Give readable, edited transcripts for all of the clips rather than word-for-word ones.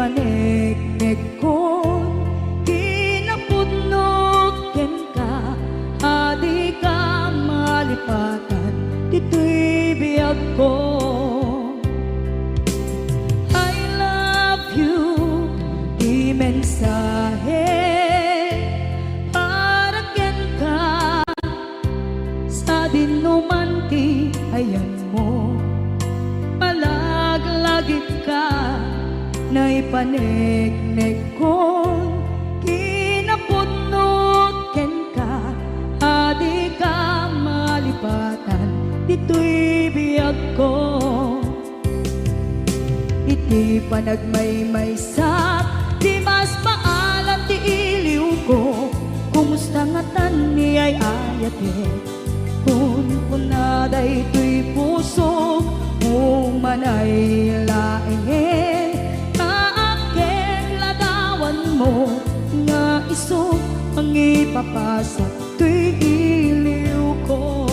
paneknek kon kinapudnot ken ka adi ka malipatan dito'y biyag ko. I love you di mensahe para ken ka sa dinumanti ayan mo malaglagip ka na ipaneknek kon kinapudnot ken ka adi ka malipatan dito'y biyag ko. Iti panagmaymaysak di mas maalam ti iliw ko kumusta nga tan ni ay ayate kun kunaday to'y puso umanay laeng kaaken ladawan mo nga iso ang ipapasa to'y iliw ko.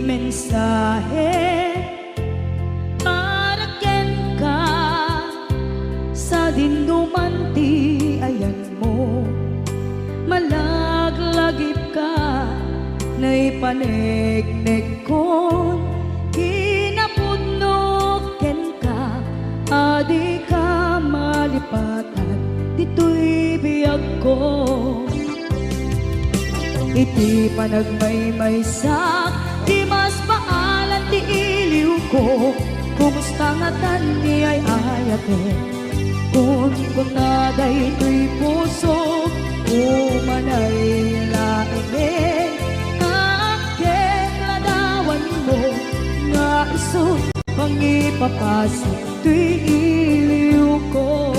Mensahe para ken ka sa dindumanti ayan mo malaglagip ka na ipaneknek kon kinapudnot ken ka adi ka malipatan dito'y biyag ko. Iti panagmaymaysak di mas maalan ti iliw ko kumusta nga tan ni ay ayate kun kunaday to'y puso umanay laeng kaaken ladawan mo nga iso pangipapasa to'y iliw ko.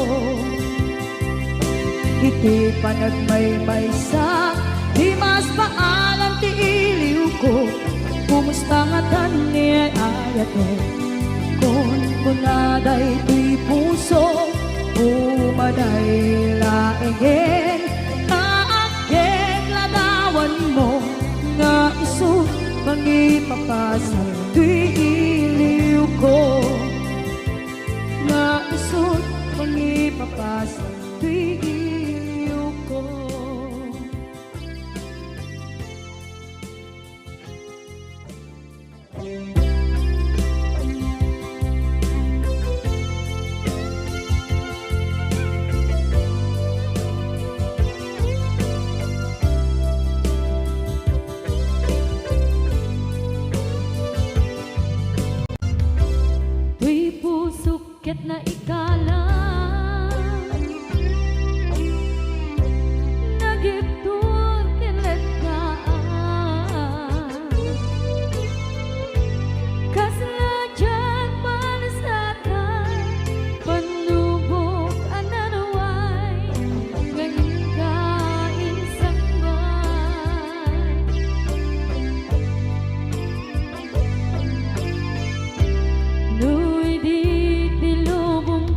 Iti panagmaymaysak di mas maalan ti iliw ko kumusta nga tan ni ay ayate kun kunaday to'y puso umanay laeng kaaken ladawan mo nga iso pangipapasa to'y iliw ko nga iso pangipapasa to'y iliw ko. Tuy pusok ket na ikala nagiptur kelet ka kaslajan malasatan panubok ananaway ngayon ka insambay nuy di tilubong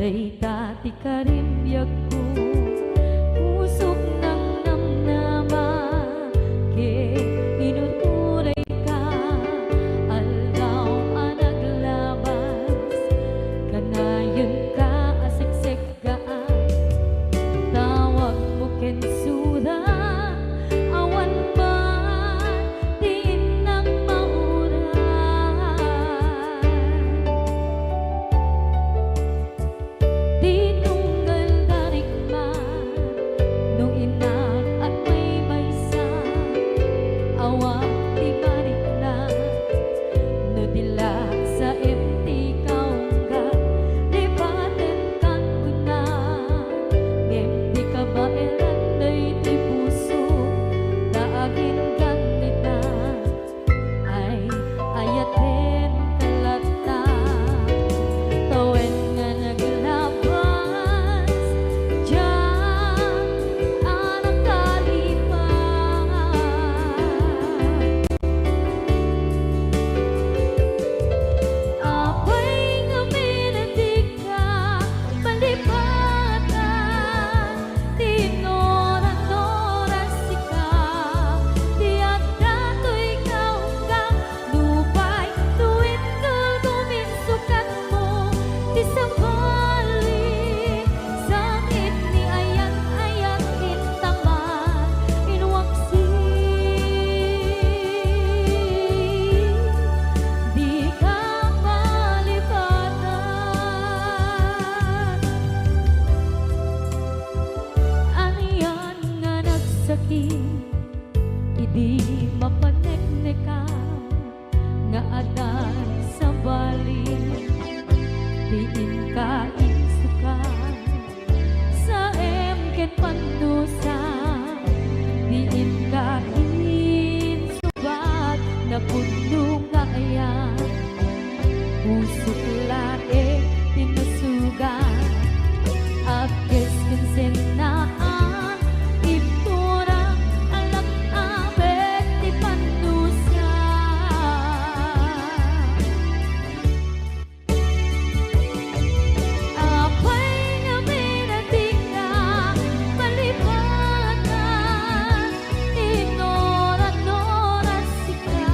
day dati ka rin biyag ko pusok ng namnama ke inuturay ka aldaw ang naglabas kanayon ka asiksik ka tawag mo kensura awan ba din ng mauran tinunggal darigman nung inak at may maysa awang di bariklat no dila sa empty kaungga lipaten kan kuna di ka ba elanday di puso daagin ganita ay ayaten kalata tawen nga naglabas diyan anak kalipan apay nga minatig ka palipatan tinoran-oras sika tiyak dato'y kaunggang lupay tuwid tulgumin sukat mo di sabali sakit ni ayan-ayan intaman inwaksi di ka malipatan aniyan nga nagsakit idi mapanekneka nga adan sa bali diin ka insuka sa emket panusa diin ka insubat na puno nga ayan pusok lae tinusugan Apkes kinsenaan ipturang alak abet di panusa apay nga minatig ka palipatan tinoran-oras sika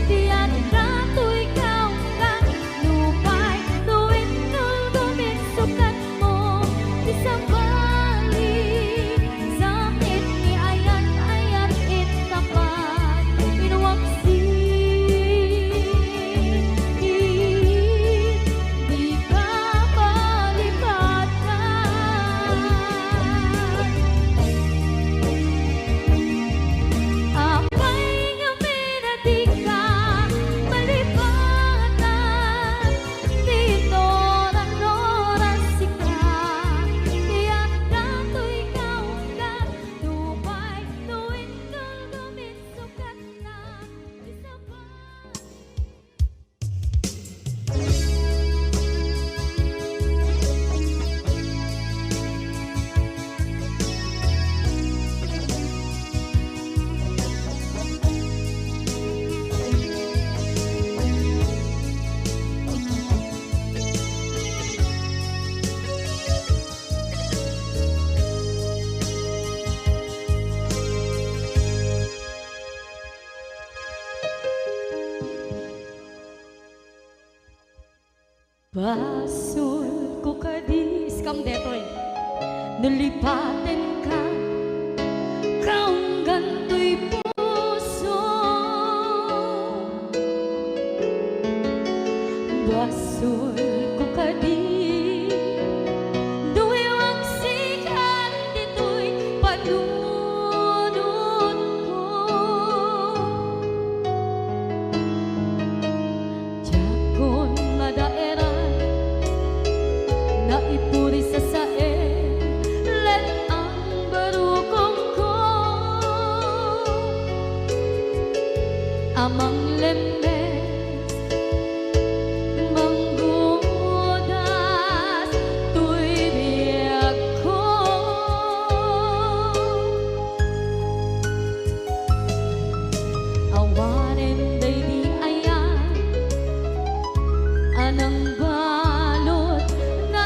tiyan dato'y kaunggang lupay tuwid tulgumin sukat mo di sabali sakit ni ayan-ayan intapan inwaksi di ka malipatan apay nga minatig ka malipatan tinoran-oras sika tiyak dato'y kaunggan lupay tuwid tulgumin sukat na di sabali Basul ko kadis kam detoy nalipaten ka kaunggan to'y puso basul ko kadis duwewang sikat dito'y panunod ko Jakon madaeran na ipuri sa sae let ang barukong ko amang lemes manggudas tuy biyag ko awanen day di ayan anang balot nga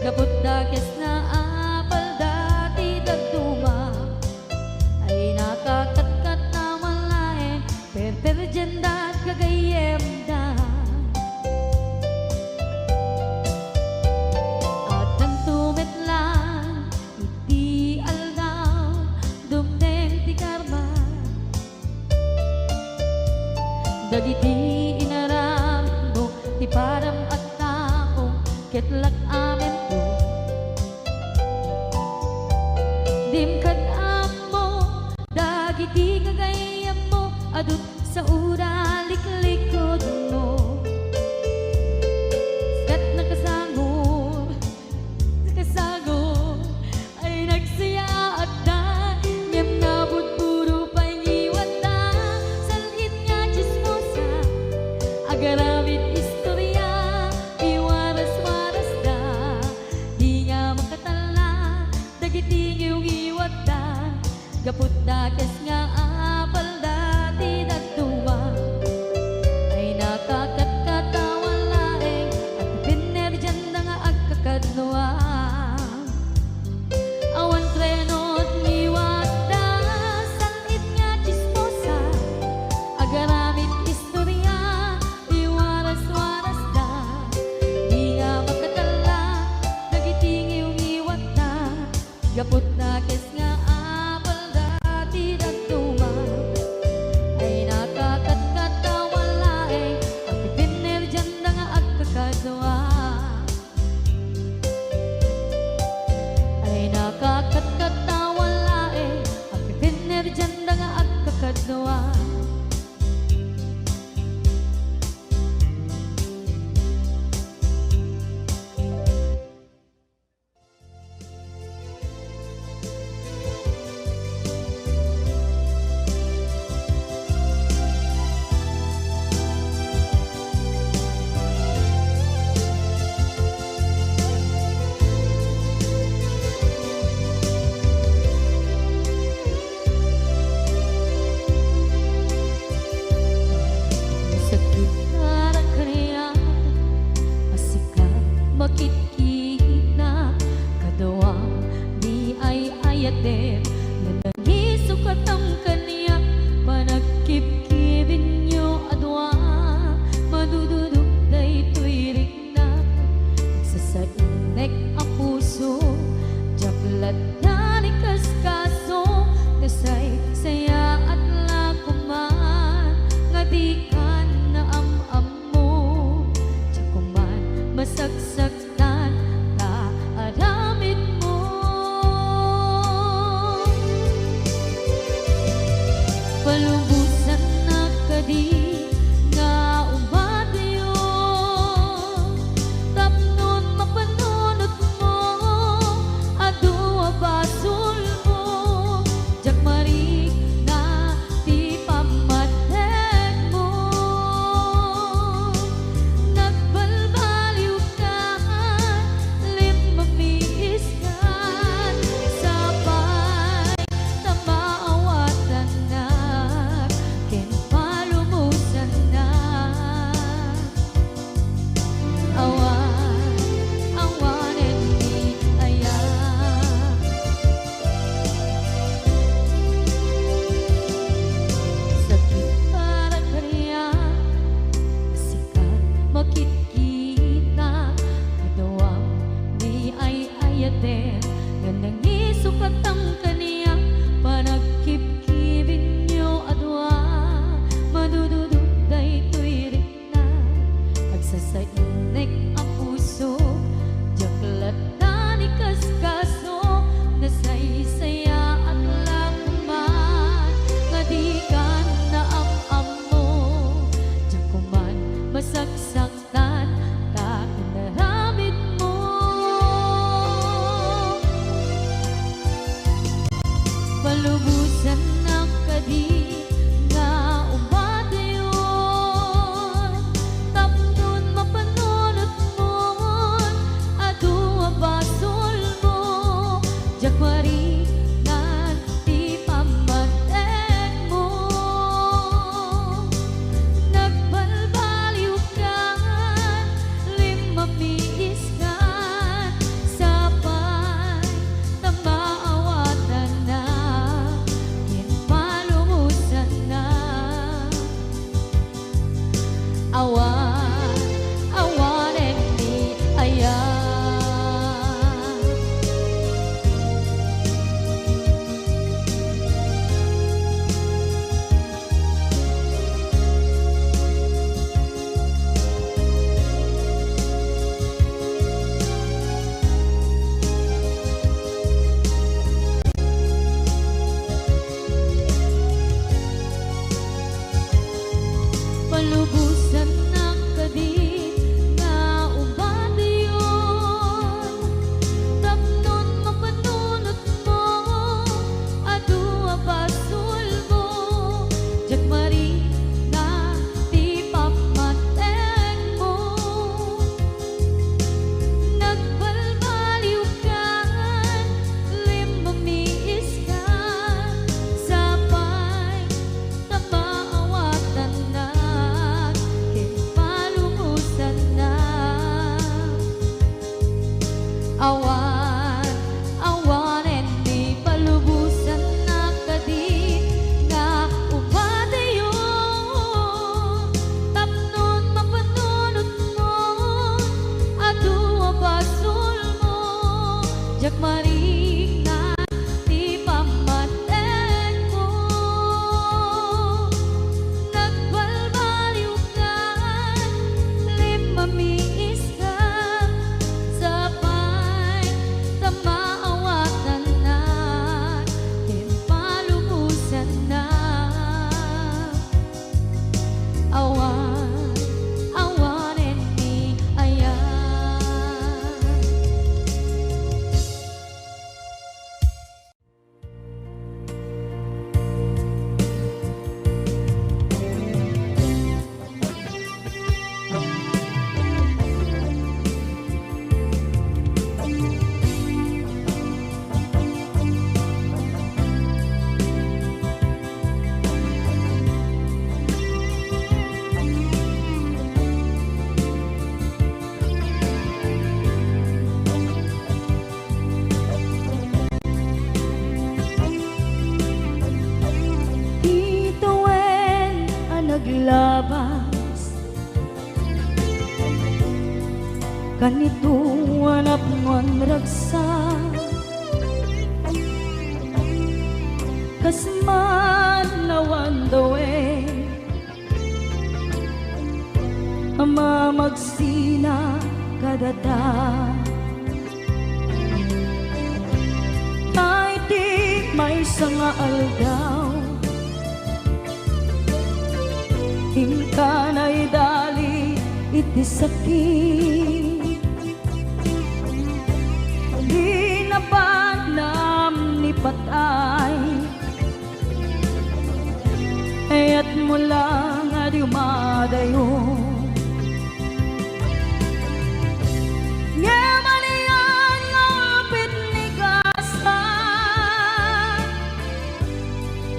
kaput dakes na apal dati dagduma ay nakakatkat na malain perperjenda kagayem da at ang tumetlan iti aldaw dumdeng ti karma dagiti inaram mo ti param at taong ketlak amen to dimkad mo dagiti kagayam mo adut sa ura liklikod mo kat nakasangor ay nagsaya at da ngem nabot puro pangiwat da salit nga chismosa agaramit istorya iwaras-waras da di nga makatala dagiti iwat da gaput dakes nga apal dati dagduma ay nakakatkatawang laeng at pinerjan na nga agkakadnoa awan trenot liwat da salit nga chismosa agaramit istorya iwaras-waras da di nga makatala dagiti iwat da gaput dakes nga apal dati dagduma ay nakakatkatawang laeng at pinerjan na nga agkakadnoa ay nakakatkatawang laeng at pinerjan na nga agkakadnoa sakit parang kaniya masika makikita kadawang di ay ayatem nanangi sukat ang kaniya panagkip-kibin nyo adwa madududok day tuwirik na nagsasainek ang puso jaklat na ni kaskaso nasay saya at lakuman nga di ka na am mo jakuman masagsaktan na aramid mo palubusan na kadi nga umadayo tapnon mapanunot mo adu basol mo jak mari kanito anak mon ragsa kasman lawan dawe ama magsina kadata ay di may sanga aldaw hingkanay dali iti sakit di na ba nam ni patay ayat mula nga di umadayo nga maniyan nga apit ni gasa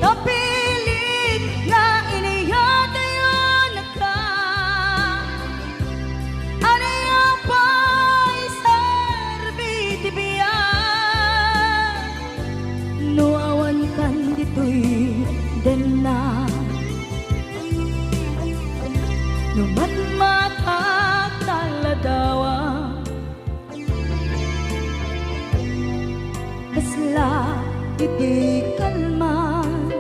tapilit nga iniyatayo na ka anaya pa isarbi tibiya nuawan kan dito'y den na numatmatak taladawa kasla iti kalman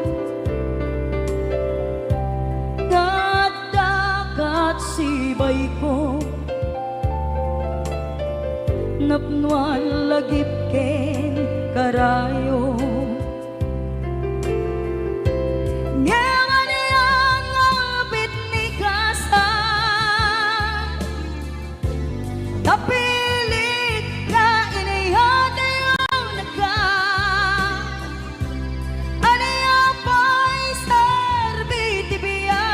dagat sibay ko napnuan lagip ken karayo tapilit nga iniyatayo na ka anaya pa'y sarbi tibiya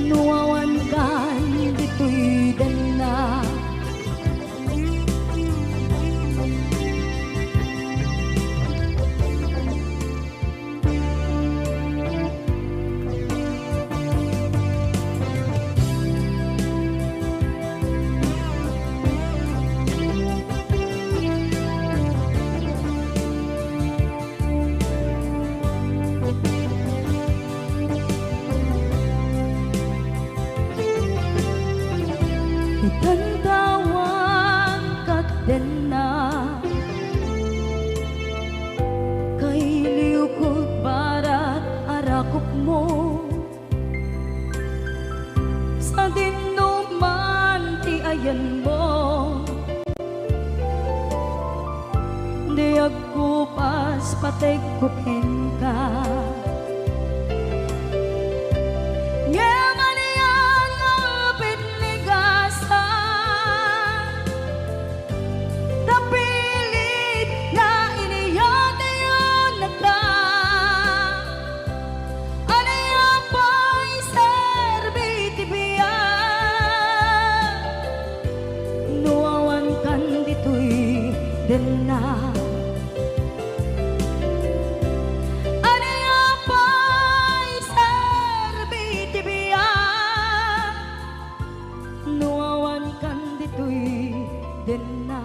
nuawan kan dito'y dana itantawan kat den na kay liukod barat arakop mo sa dinuman ti ayan mo di agkupas patay kupen ka den na anaya pa'y sarbi tibiya nuawan kan dito'y den na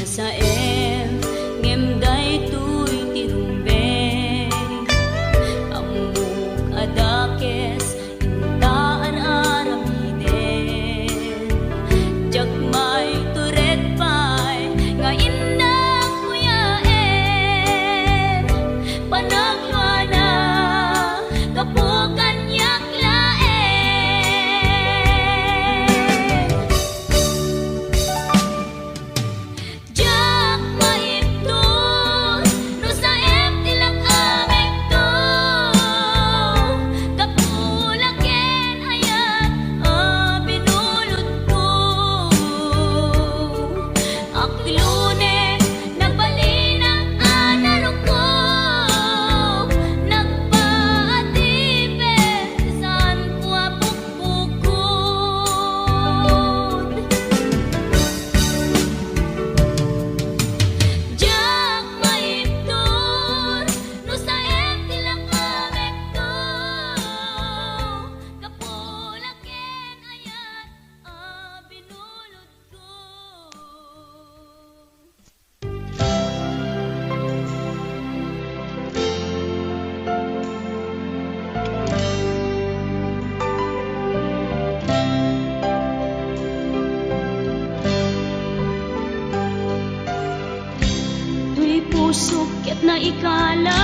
saem ngem day tuy tirumben amuk adakes intaan aramiden jagmay turet pay nga indang kuyaen panagwana kapukan pusukit na ikalang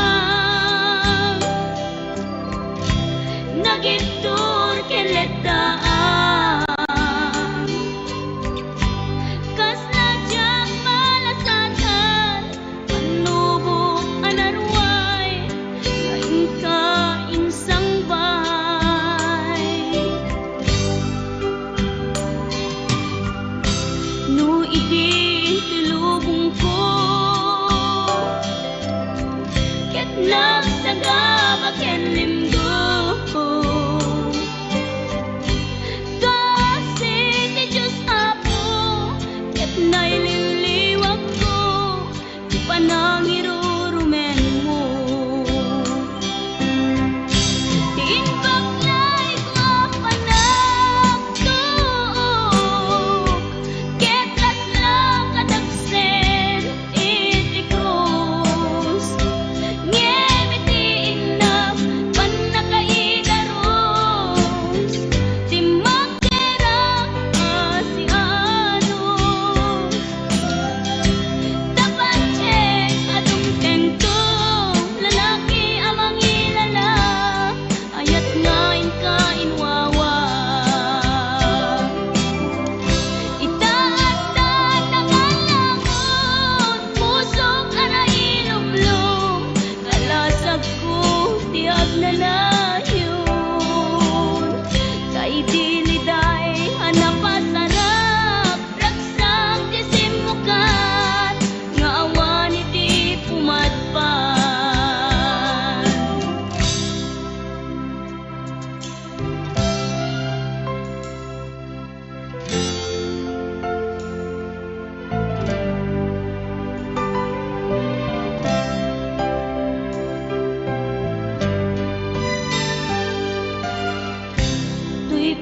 nagitur keletaan kas na diyang malasatan panubok anarway ngayon ka insang bay no idi tulubong ko nagsagabak yan limdo kasi ni Diyos Apo ket naililiwag ko di pa nangirurumen mo diin baklay ko panagtuok ket laslang kadagsen iti krus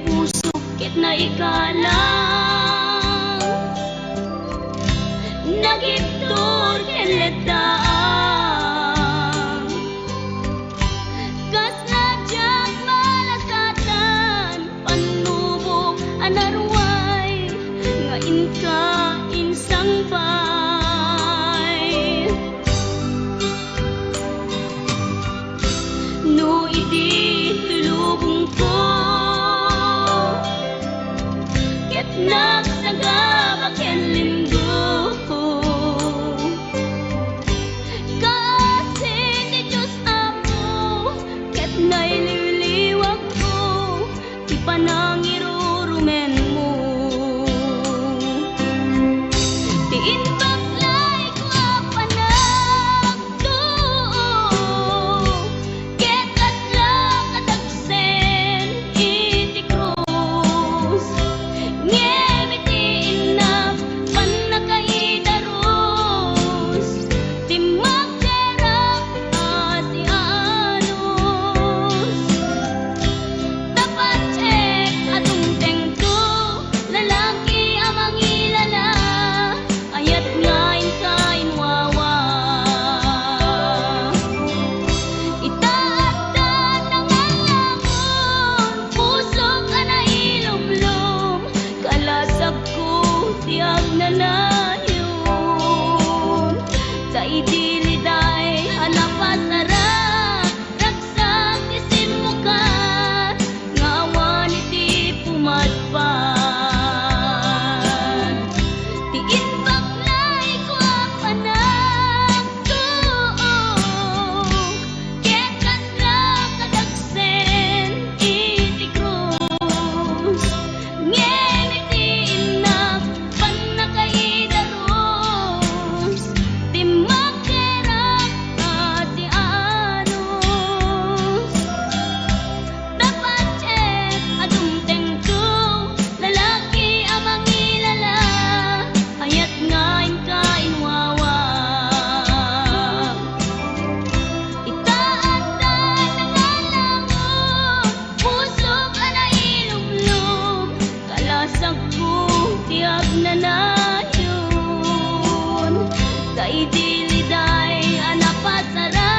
pusukit na ikalang nagitur keletaan kas na diyang malasatan panubok anarway ngayon ka insang bay no idi tulubong ko nagsagabak yan linggo kasi ni Diyos Apo ket naililiwag ko di pa nangirurumen mo diin baklay ko panagtuok ket laslang kadagsen iti krus ngemitiin na nagnanayon. Kay diliday anapasara ragsak isin mukat ngawan iti pumadpan. Tiin baklay ko ang anak ko ket kasla kadagsen iti krus ngem iti inak panakaidaros timakerak ati anos. Dapat chet adumteng ko lalaki amang ilala hayat ngayon kain wawa. Itaatan ng alango pusok ana ilumlum kalasag ko tiag nanayon. Kay diliday anapasara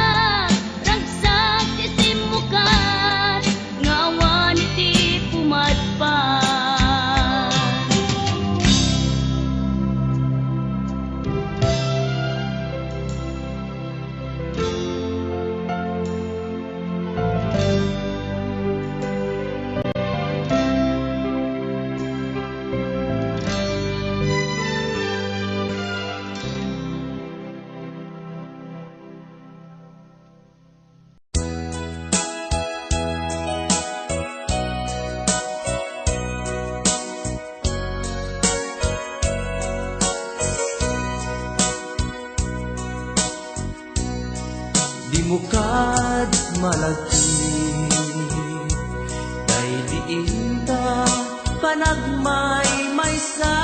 ragsak isin mukat ngawan iti pumadpan. Di mo kad malagi kay diin ta panagmay maysa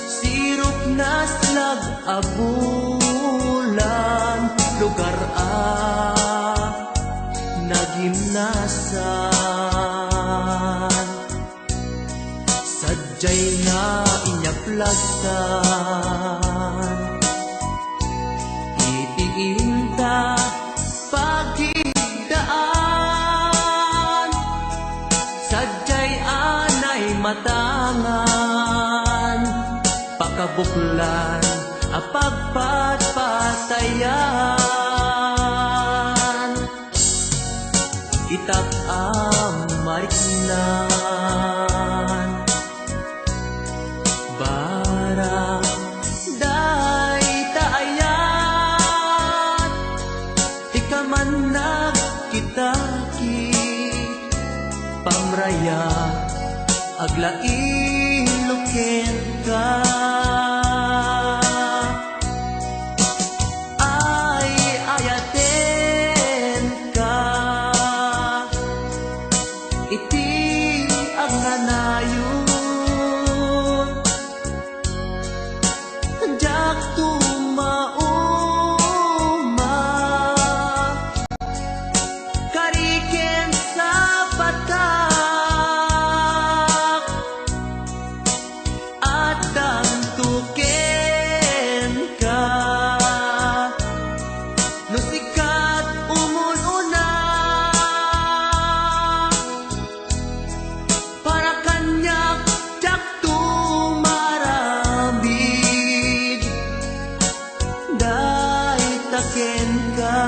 sirop na slag abulan lugar nagimnasan sadyay na inyaplasan itiinta pagidaan sadyay anay matangan pakabuklan apagpatpatayan itak amariknan barang day taayat ikaman nagkitaki pamraya aglain luken ka ay ayaten ka iti agnanayon jak tumauma kariken sa patak at tuken ka no sikat umununa para kanyak jak tumarambid day taken ka.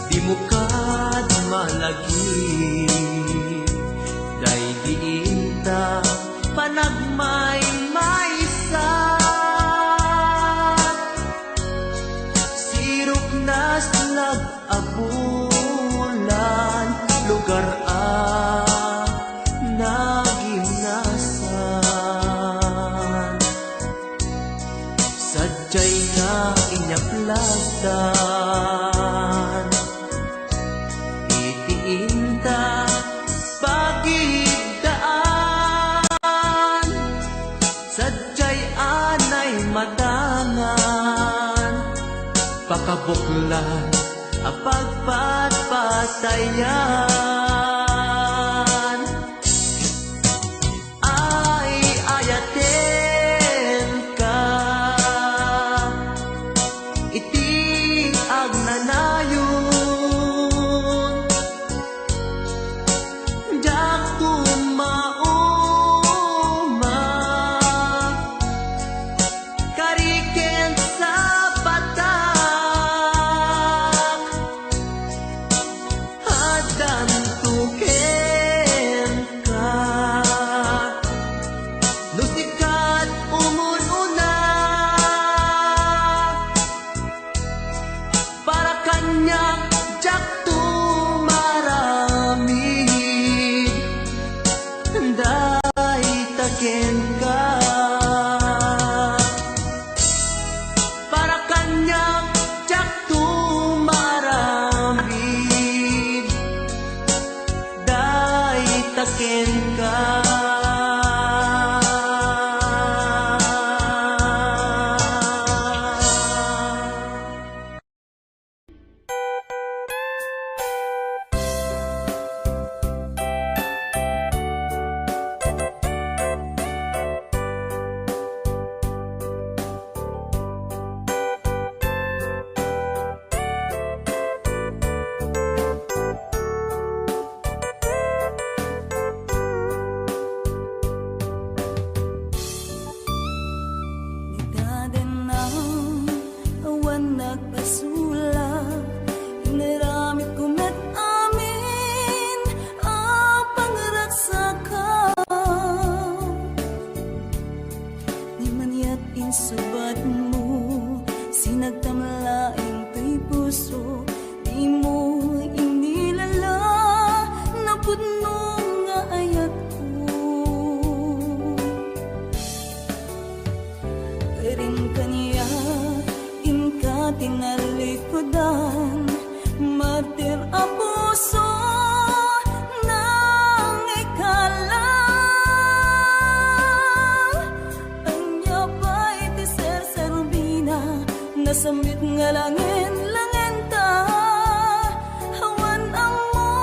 Di mo kad malagi day diinta panagmay maysa inyaplagtan. Itiinta pagigdaan, sadyay anay matangan, pakabuklan ang pagpatpatayan. Ay ayaten ka, iti agnanayon, jak tumauma, kariken sa patak, hadan tuken ka, lusikat umununa, para kanyang jak tumaramid, day taken ka, para kanyang jak tumaramid, day taken ka. Subat mo, sinagtamlaing to'y puso, di mo inilala, napudno nga ayat ko. Karing kaniya, inka tinalikodan, martir a puso, nang ikala. Nasamit nga langin ta, hawan ang mo,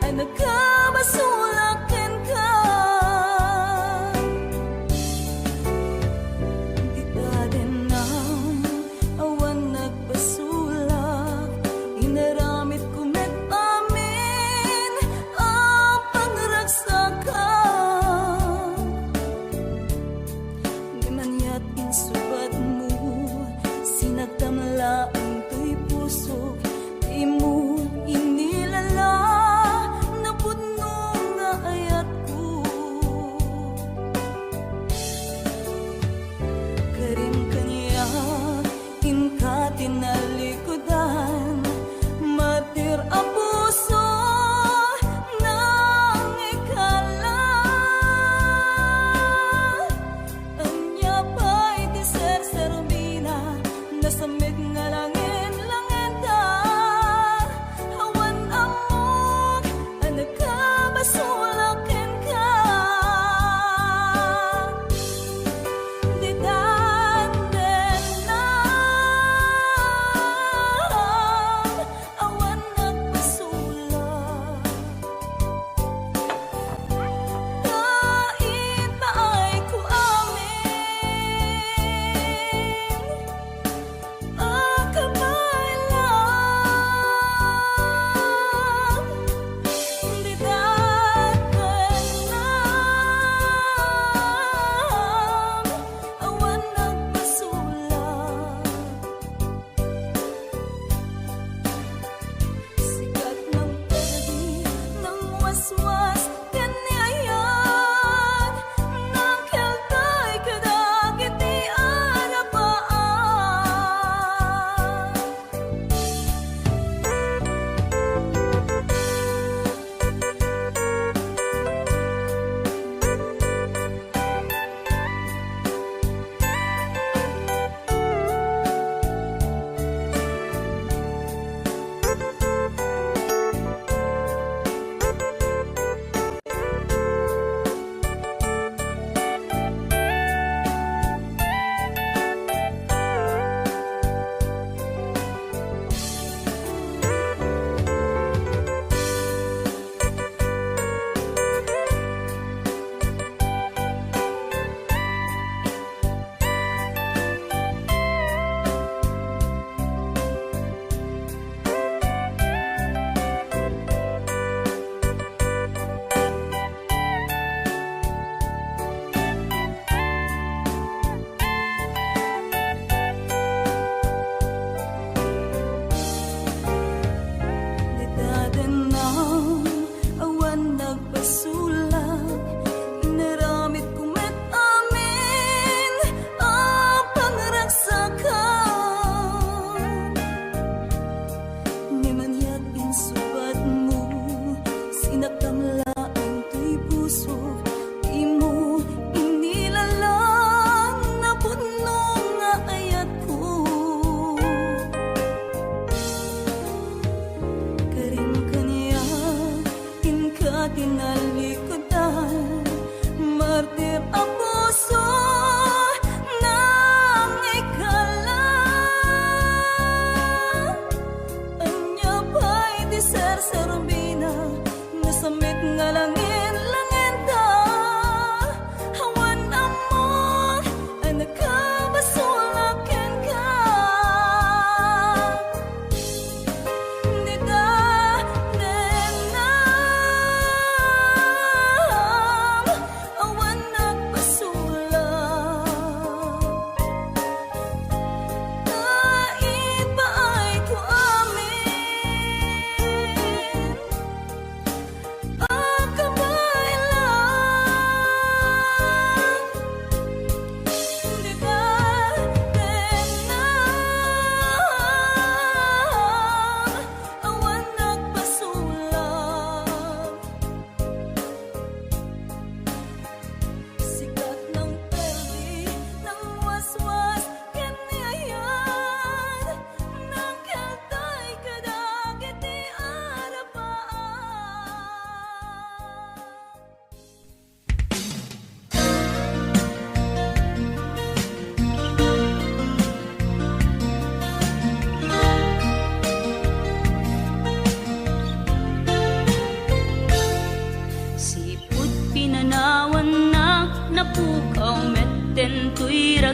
ay nagkabasulakin ka. Di ta din na, awan nagbasulak, inaramit ko met amin, ang pangragsakan. Di man yat insubat mo, sinagtamlaang to'y puso, di mo inilala, napudno nga ayat ko. Karin kaniya, inka tinalikodan, martir a puso, nang ikala. Anya pa'y di ser-serbina, nasamit nga langin ta, hawan amok, ang nagkabasulakin ka. Di danden na, awan nagbasulak. Kaita ay ku amin,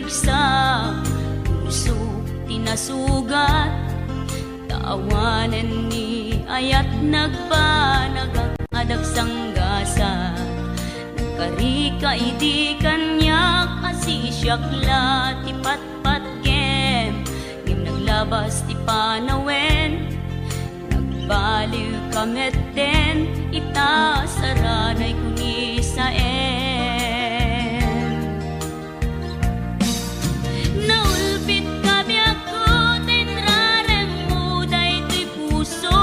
sa puso tinasugat. Taawanan ni ayat nagbanagak adagsang gasa. Nagkarika idi kanyak asisyakla ti patpat gem. Ngim naglabas ti panawen, nagbaliw kamet den, ita saranay kuni saen. Naulpit kabi ako, tinrarem mo daytoy puso.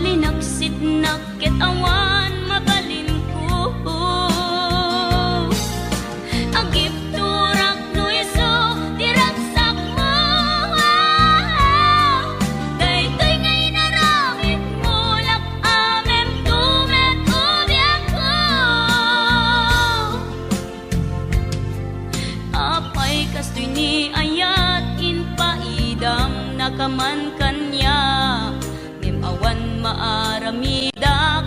Linaksit nakit awan, mabalin ko. Agip turak no iso, diragsak mo. Daytoy ngay naramit mo, lak amem tumet ubiak ko. Apay kastoy ni ayat inpaidam nakaman kanya. Awan maaramidak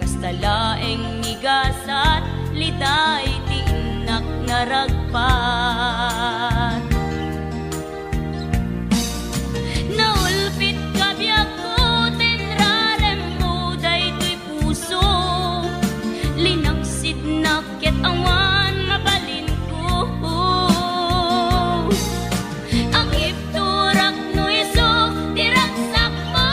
kastalaeng nigasat liday ti inak naragpat. Naulpit kabi ako, tinrarem mo daytoy puso. Linaksid nakit awan, mabalin ko. Agip turak no iso, diragsak mo.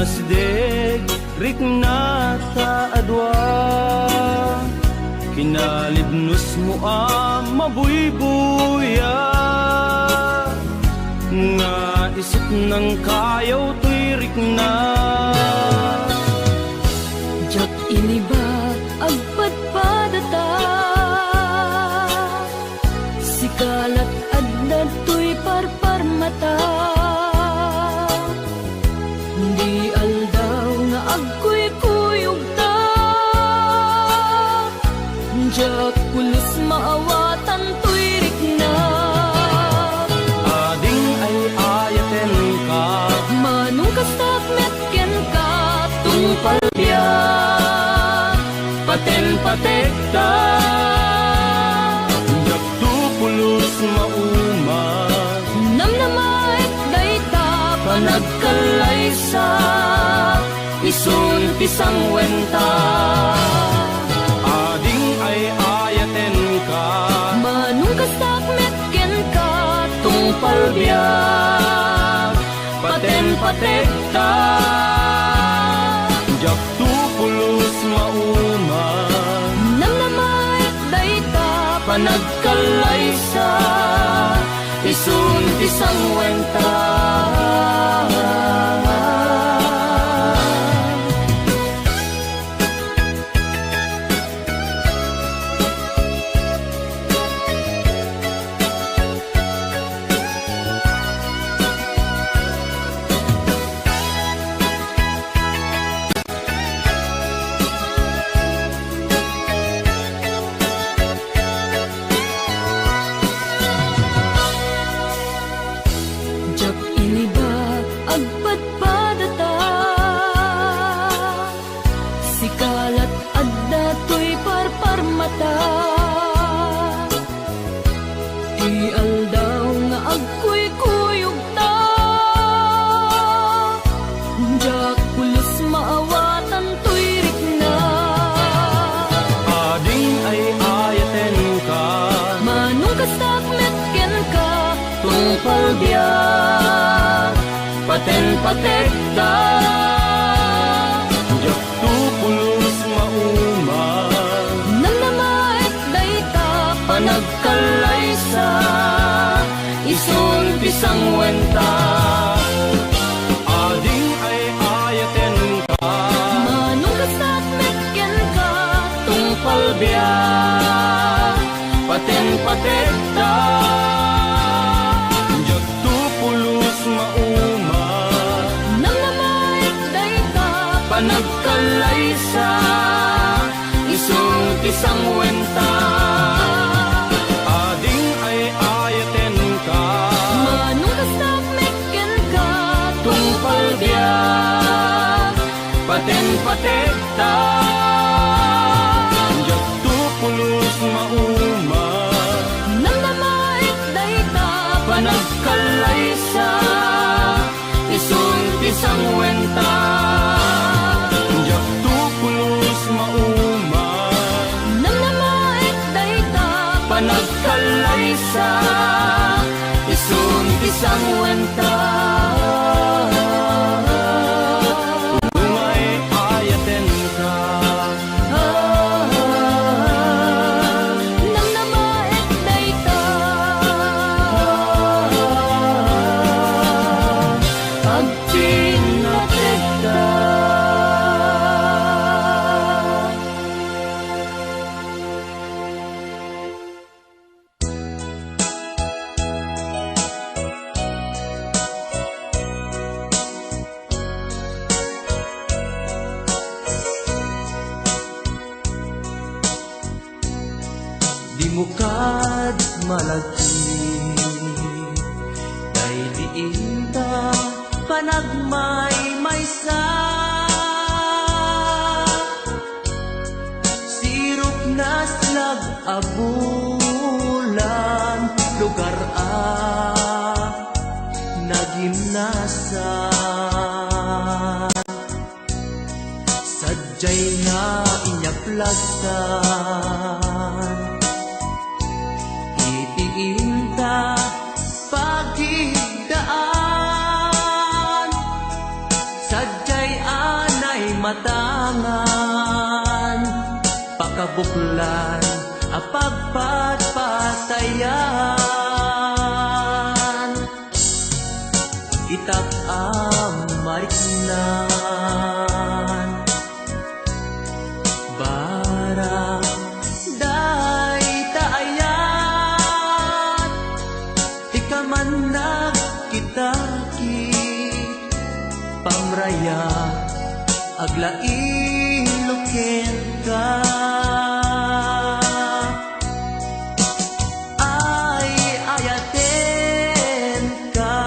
nasdeg rikna ta adwa kinalibnos mo mabuybuya nga isip ng kayaw to'y rikna Jak iniba agpadpadata sikalat adna to'y parparmata di aldaw nga agkuy-kuyog ta jak pulos maawatan to'y rikna ading ay ayaten ka manong kastakmet ken ka tungpal biya paten-patekta jak tupulos mauma namnamait dayta panagkalaysa isun pisang wenta ading ay ayaten ka manong kastakmet ken ka tungpal biyak paten-patekta jak tupulos mauma namnamait dayta panagkalaysa isun pisang wenta jak iniba agpadpadata sikalat adda to'y parparmata di aldaw nga agkuy-kuyog ta jak pulos maawatan to'y rikna ading ay ayaten ka manong kastakmet ken ka tungpal biyak paten-patekta jak tupulos mauma namnamait dayta panagkalaysa isun pisang wenta ading ay ayaten ka manong kastakmet ken ka tungpal biyak paten-patekta jak tupulos mauma namnamait dayta panagkalaysa isun pisang wenta ading ay ayaten ka manong kastakmet ken ka tungpal biyak paten-patekta jak tupulos mauma namnamait dayta panagkalaysa isun pisang wenta jak tupulos mauma namnamait dayta panagkalaysa isun pisang wenta kung ay ayaten ka namnamait dayta agpinatekta di mukad malagi kay diinta panagmay maysa sirup na slag abulan lugar nagimnasan sadyay nga inyaplasan itiinta pagigdaan sadyay matangan, pakabuklan apagpatpatayan. Itak mariknan barang day taayat, ikaman nagkitaki pamraya aglailuken ka. Ay ayaten ka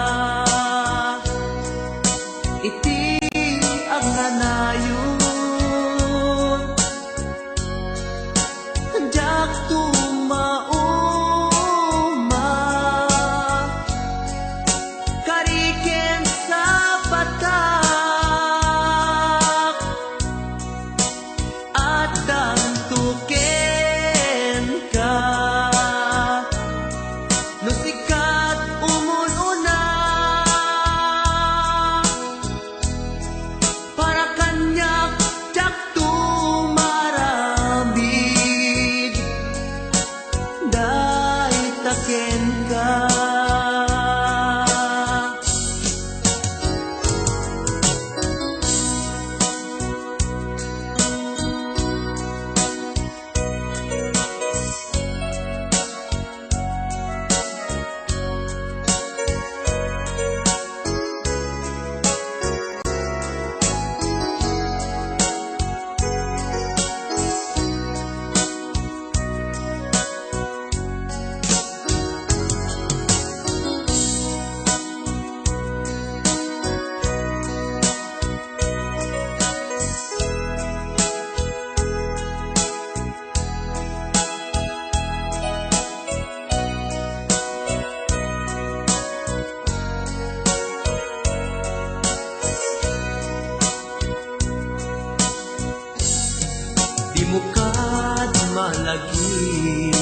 iti ang nanayon, jak tumauma kariken sa patak at dantuken ka. No sikat umununa para kanyak jak tumarabig, day taken ka. Di mo kad malagi,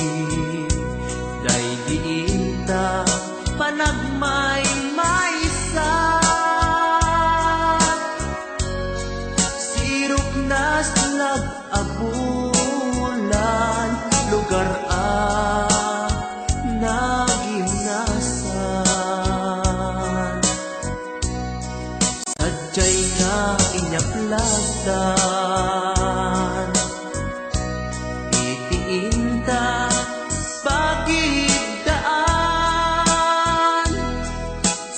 day diita panagmay maysa, sirok nas nag-abulan lugar nagimnasan. Sadyay na inyaplagdan itiinta pagigdaan,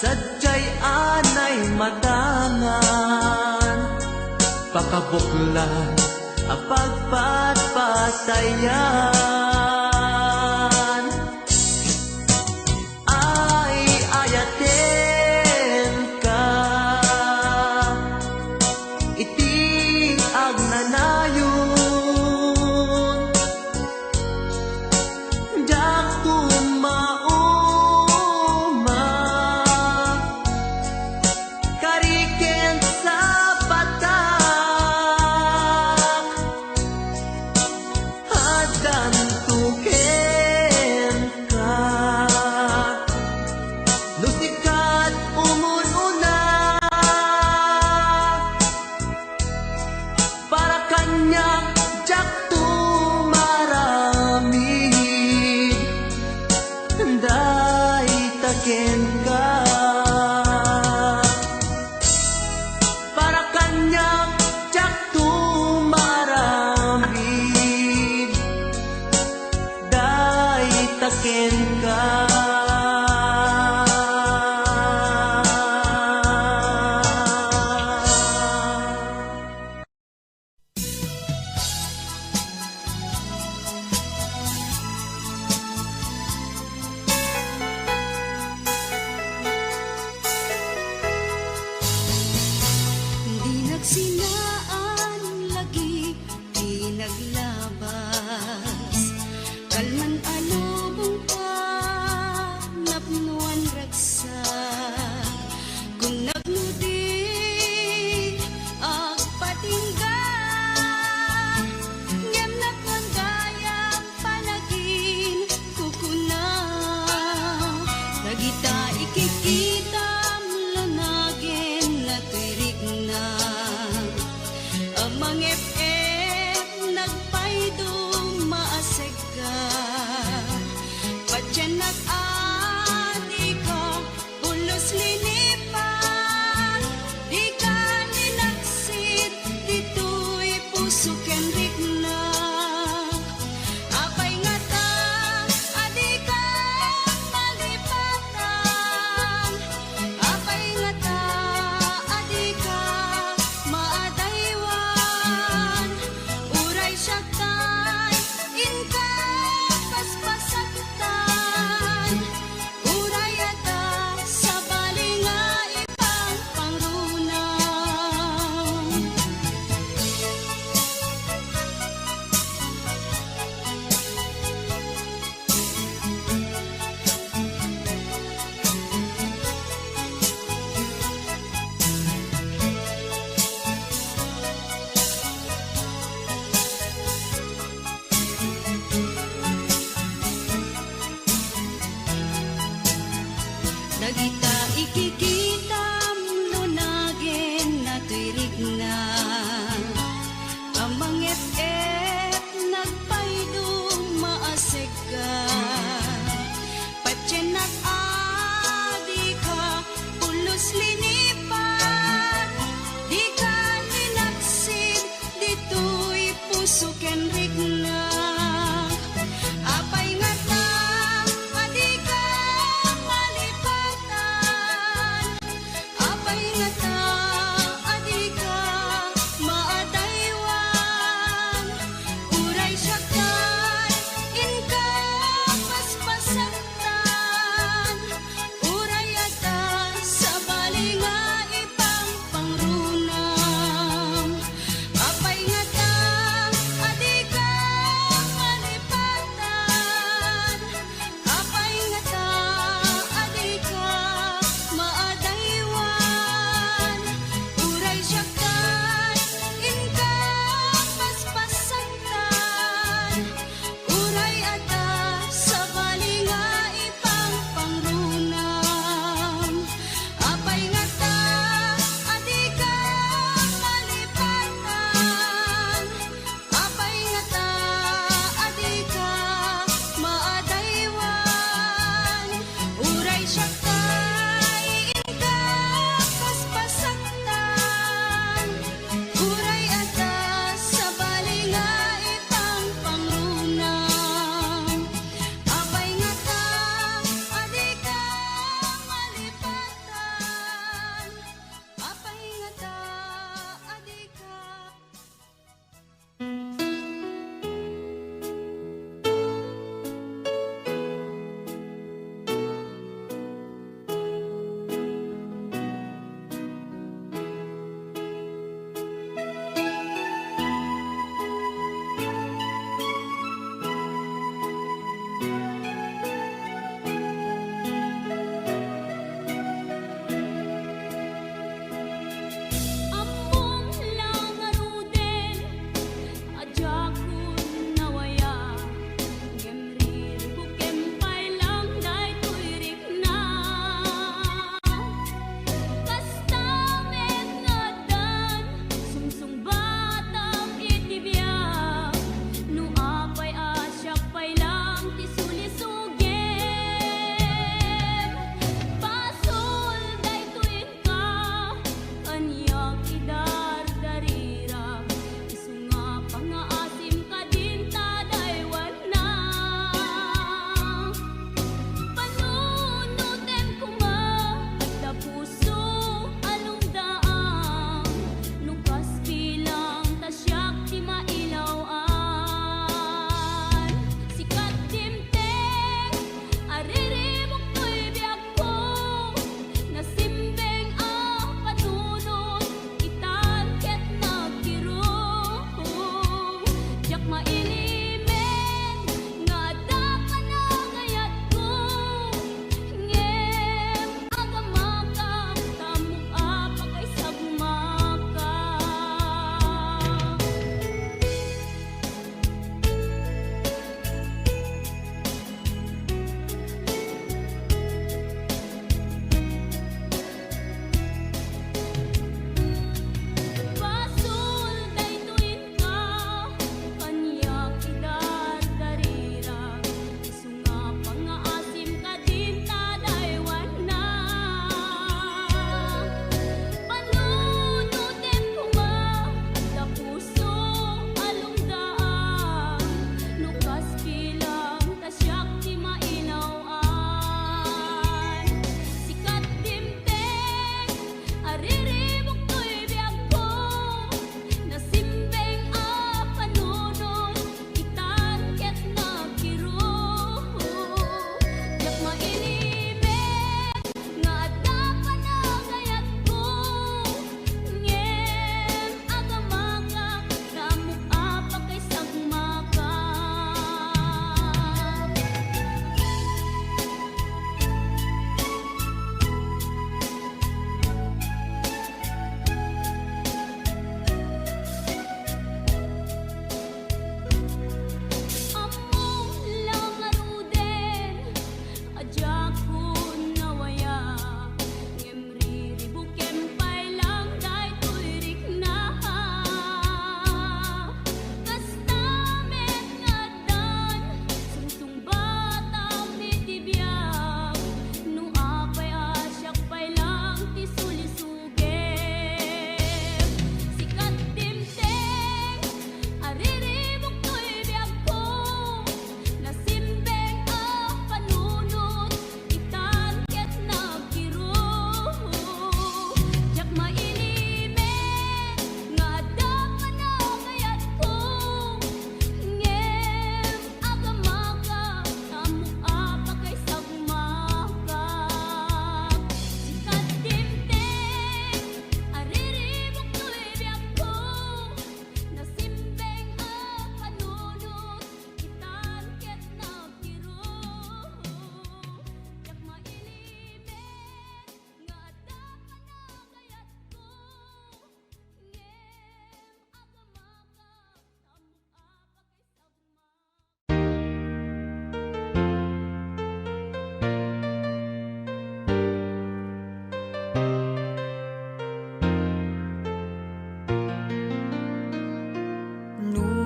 sadyay anay matangan, pakabuklan apagpatpatayan. Ay ayaten ka iti ang nanayon, jak tumauma kariken sa patak at danto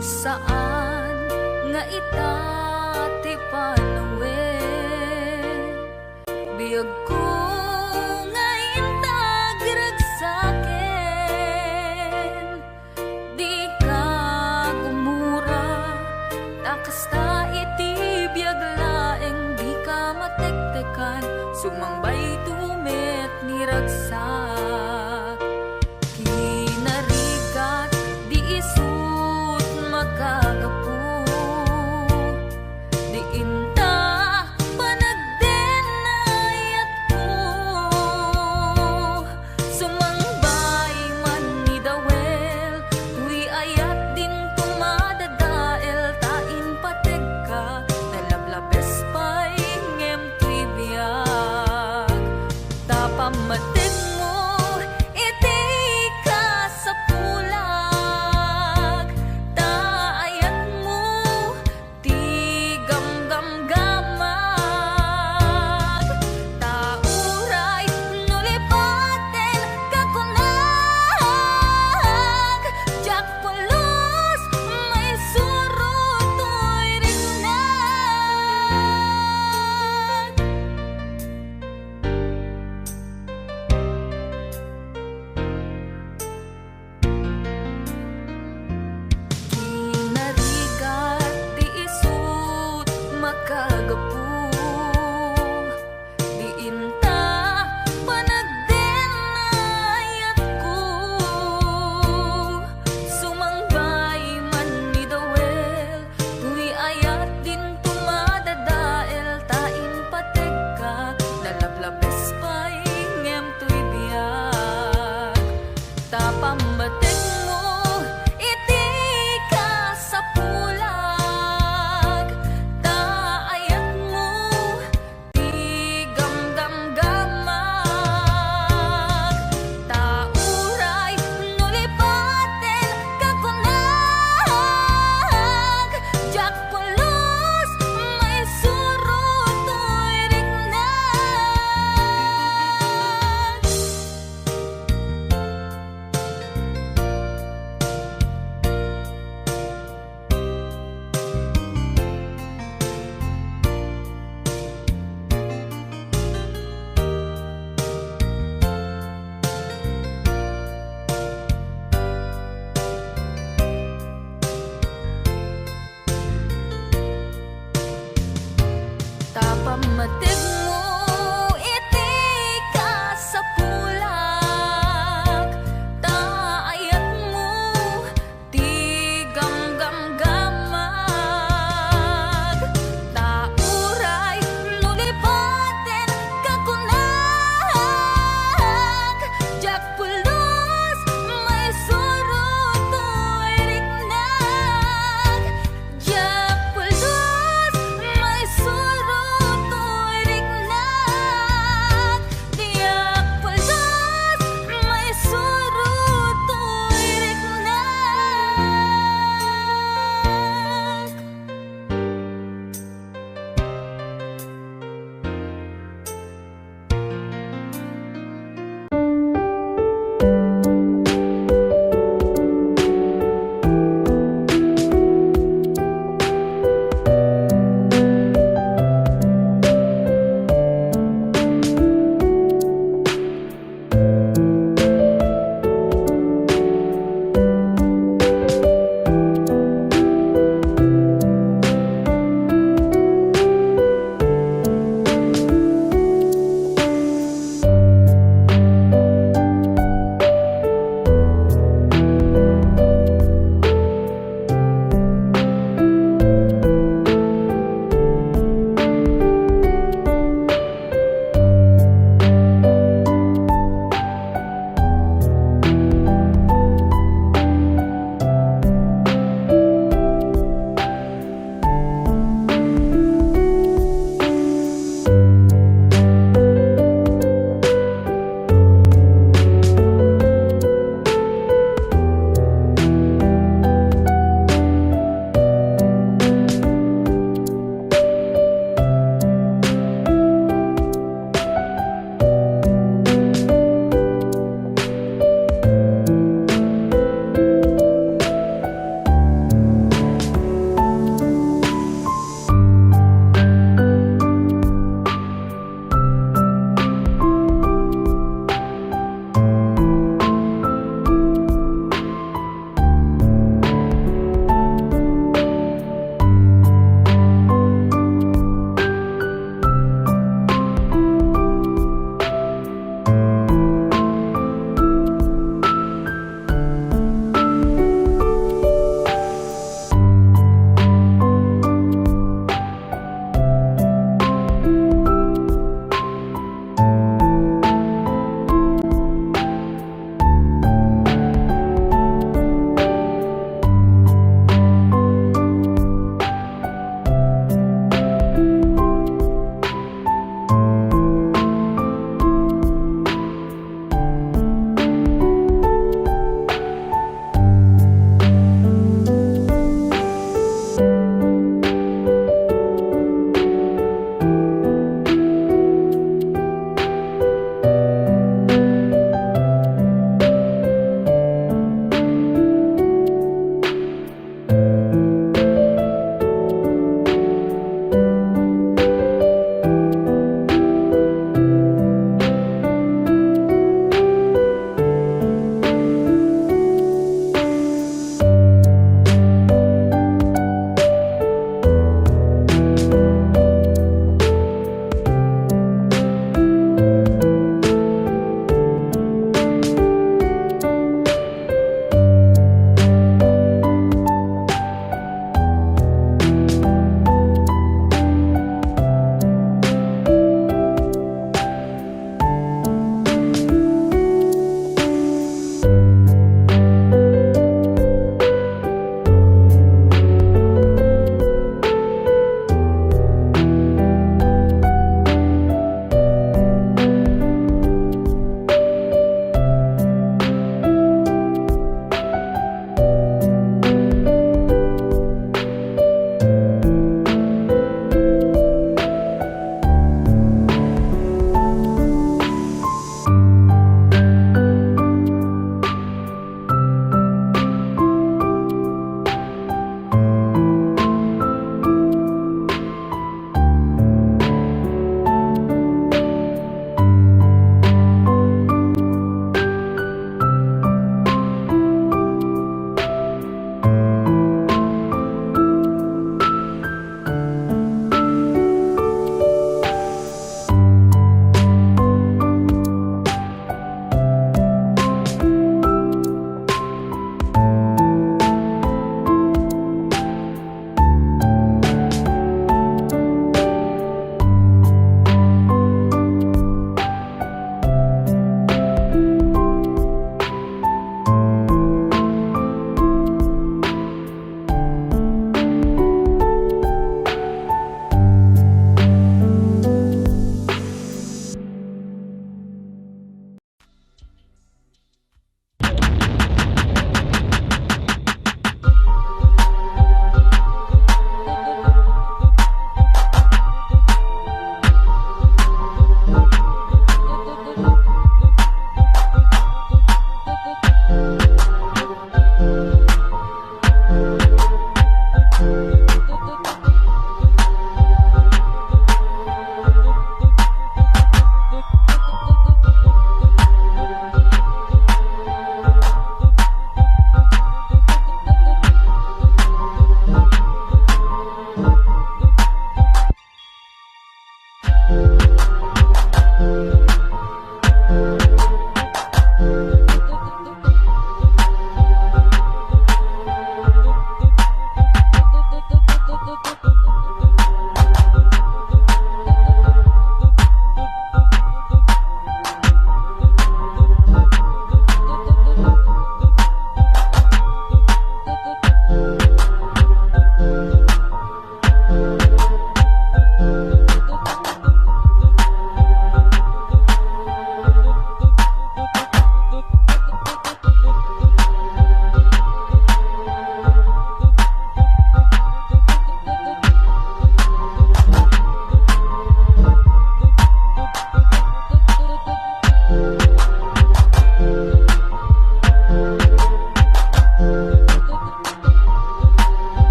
saan nga itati panawen biyag ko